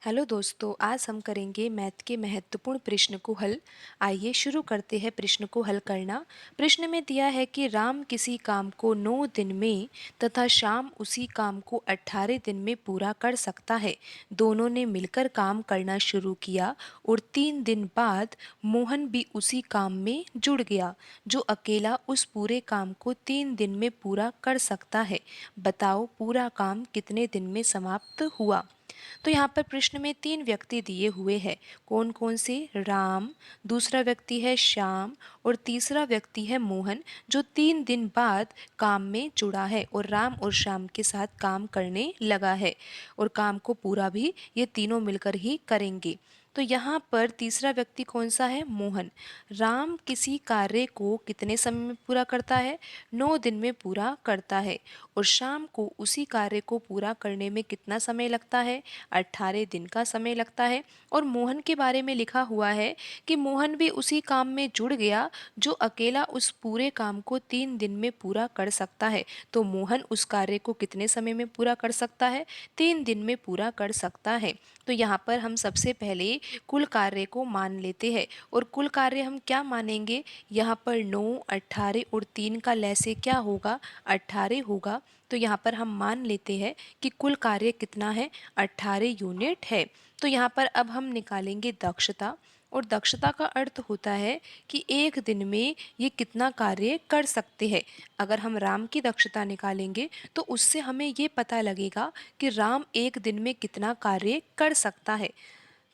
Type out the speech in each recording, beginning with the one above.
Hello दोस्तों, आज हम करेंगे मैथ के महत्वपूर्ण प्रश्न को हल। आइए शुरू करते हैं प्रश्न को हल करना। प्रश्न में दिया है कि राम किसी काम को 9 दिन में तथा श्याम उसी काम को 18 दिन में पूरा कर सकता है। दोनों ने मिलकर काम करना शुरू किया और 3 दिन बाद मोहन भी उसी काम में जुड़ गया, जो अकेला उस पूरे काम को 3 दिन में पूरा कर सकता है। बताओ पूरा काम कितने दिन में समाप्त हुआ। तो यहाँ पर प्रश्न में 3 व्यक्ति दिए हुए हैं। कौन कौन से? राम, दूसरा व्यक्ति है श्याम और तीसरा व्यक्ति है मोहन, जो 3 दिन बाद काम में जुड़ा है और राम और श्याम के साथ काम करने लगा है और काम को पूरा भी ये तीनों मिलकर ही करेंगे। तो यहाँ पर तीसरा व्यक्ति कौन सा है? मोहन। राम किसी कार्य को कितने समय में पूरा करता है? 9 दिन में पूरा करता है। और शाम को उसी कार्य को पूरा करने में कितना समय लगता है? 18 दिन का समय लगता है। और मोहन के बारे में लिखा हुआ है कि मोहन भी उसी काम में जुड़ गया, जो अकेला उस पूरे काम को 3 दिन में पूरा कर सकता है। तो मोहन उस कार्य को कितने समय में पूरा कर सकता है? 3 दिन में पूरा कर सकता है। तो यहाँ पर हम सबसे पहले कुल कार्य को मान लेते हैं। और कुल कार्य हम क्या मानेंगे? यहाँ पर 9, 18 और 3 का लय से क्या होगा? 18 होगा। तो यहाँ पर हम मान लेते हैं कि कुल कार्य कितना है? 18 यूनिट है। तो यहाँ पर अब हम निकालेंगे दक्षता। और दक्षता का अर्थ होता है कि एक दिन में ये कितना कार्य कर सकते हैं। अगर हम राम की दक्षता निकालेंगे तो उससे हमें ये पता लगेगा कि राम एक दिन में कितना कार्य कर सकता है।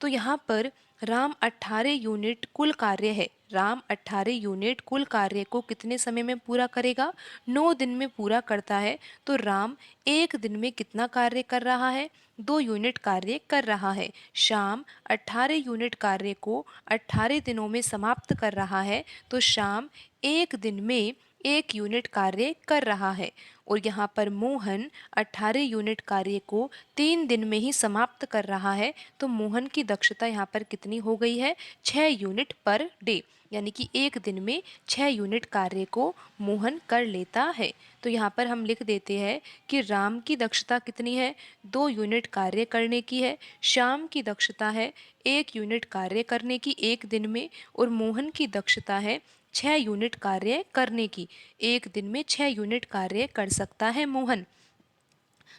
तो यहाँ पर राम 18 यूनिट कुल कार्य है। राम 18 यूनिट कुल कार्य को कितने समय में पूरा करेगा? 9 दिन में पूरा करता है। तो राम एक दिन में कितना कार्य कर रहा है? 2 यूनिट कार्य कर रहा है। श्याम 18 यूनिट कार्य को 18 दिनों में समाप्त कर रहा है। तो श्याम एक दिन में 1 यूनिट कार्य कर रहा है। और यहाँ पर मोहन 18 यूनिट कार्य को 3 दिन में ही समाप्त कर रहा है। तो मोहन की दक्षता यहाँ पर कितनी हो गई है? 6 यूनिट पर डे, यानी कि एक दिन में 6 यूनिट कार्य को मोहन कर लेता है। तो यहाँ पर हम लिख देते हैं कि राम की दक्षता कितनी है? 2 यूनिट कार्य करने की है। श्याम की दक्षता है 1 यूनिट कार्य करने की एक दिन में। और मोहन की दक्षता है 6 यूनिट कार्य करने की। एक दिन में 6 यूनिट कार्य कर सकता है मोहन।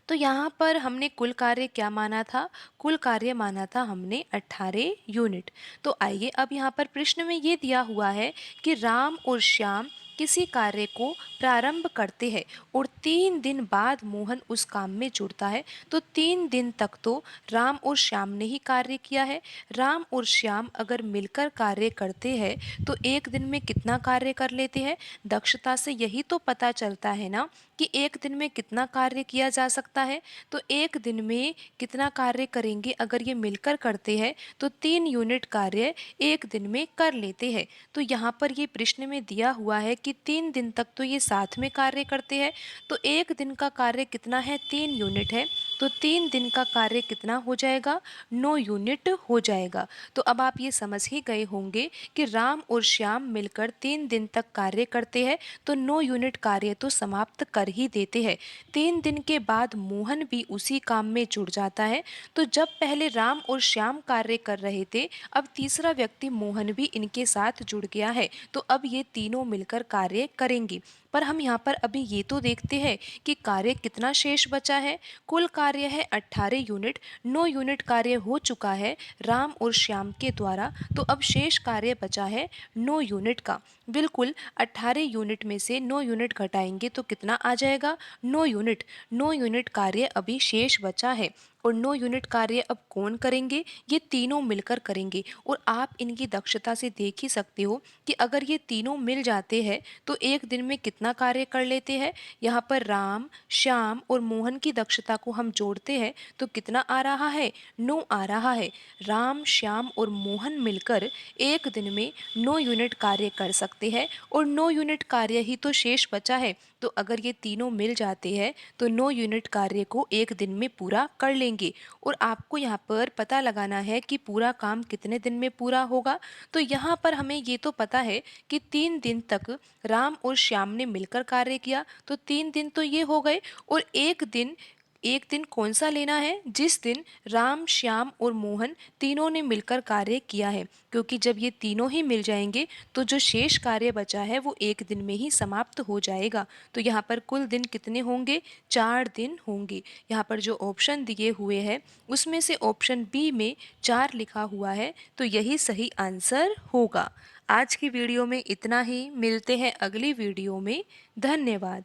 तो यहाँ पर हमने कुल कार्य क्या माना था? कुल कार्य माना था हमने 18 यूनिट। तो आइए अब यहाँ पर प्रश्न में ये दिया हुआ है कि राम और श्याम किसी कार्य को प्रारंभ करते हैं और 3 दिन बाद मोहन उस काम में जुड़ता है। तो 3 दिन तक तो राम और श्याम ने ही कार्य किया है। राम और श्याम अगर मिलकर कार्य करते हैं तो एक दिन में कितना कार्य कर लेते हैं? दक्षता से यही तो पता चलता है ना कि एक दिन में कितना कार्य किया जा सकता है। तो एक दिन में कितना कार्य करेंगे अगर ये मिलकर करते हैं? तो 3 यूनिट कार्य एक दिन में कर लेते हैं। तो यहाँ पर ये प्रश्न में दिया हुआ है कि 3 दिन तक तो ये साथ में कार्य करते हैं। तो एक दिन का कार्य कितना है? 3 यूनिट है। तो 3 दिन का कार्य कितना हो जाएगा? 9 यूनिट हो जाएगा। तो अब आप ये समझ ही गए होंगे कि राम और श्याम मिलकर 3 दिन तक कार्य करते हैं तो 9 यूनिट कार्य तो समाप्त कर ही देते हैं। 3 दिन के बाद मोहन भी उसी काम में जुड़ जाता है। तो जब पहले राम और श्याम कार्य कर रहे थे, अब तीसरा व्यक्ति मोहन भी इनके साथ जुड़ गया है। तो अब ये तीनों मिलकर कार्य करेंगे। पर हम यहाँ पर अभी ये तो देखते हैं कि कार्य कितना शेष बचा है। कुल कार्य है 18 यूनिट, 9 यूनिट कार्य हो चुका है राम और श्याम के द्वारा। तो अब शेष कार्य बचा है 9 यूनिट का। बिल्कुल 18 यूनिट में से 9 यूनिट घटाएंगे तो कितना आ जाएगा? 9 यूनिट। 9 यूनिट कार्य अभी शेष बचा है। और 9 यूनिट कार्य अब कौन करेंगे? ये तीनों मिलकर करेंगे। और आप इनकी दक्षता से देख ही सकते हो कि अगर ये तीनों मिल जाते हैं तो एक दिन में कितना कार्य कर लेते हैं। यहाँ पर राम, श्याम और मोहन की दक्षता को हम जोड़ते हैं तो कितना आ रहा है? 9 आ रहा है। राम, श्याम और मोहन मिलकर एक दिन में 9 यूनिट कार्य कर सकते हैं और 9 यूनिट कार्य ही तो शेष बचा है। तो अगर ये तीनों मिल जाते हैं तो 9 यूनिट कार्य को एक दिन में पूरा कर लेंगे। और आपको यहाँ पर पता लगाना है कि पूरा काम कितने दिन में पूरा होगा। तो यहाँ पर हमें ये तो पता है कि 3 दिन तक राम और श्याम ने मिलकर कार्य किया। तो 3 दिन तो ये हो गए। और एक दिन एक दिन कौन सा लेना है? जिस दिन राम, श्याम और मोहन तीनों ने मिलकर कार्य किया है, क्योंकि जब ये तीनों ही मिल जाएंगे तो जो शेष कार्य बचा है वो एक दिन में ही समाप्त हो जाएगा। तो यहाँ पर कुल दिन कितने होंगे? 4 दिन होंगे। यहाँ पर जो ऑप्शन दिए हुए हैं उसमें से ऑप्शन बी में 4 लिखा हुआ है, तो यही सही आंसर होगा। आज की वीडियो में इतना ही, मिलते हैं अगली वीडियो में। धन्यवाद।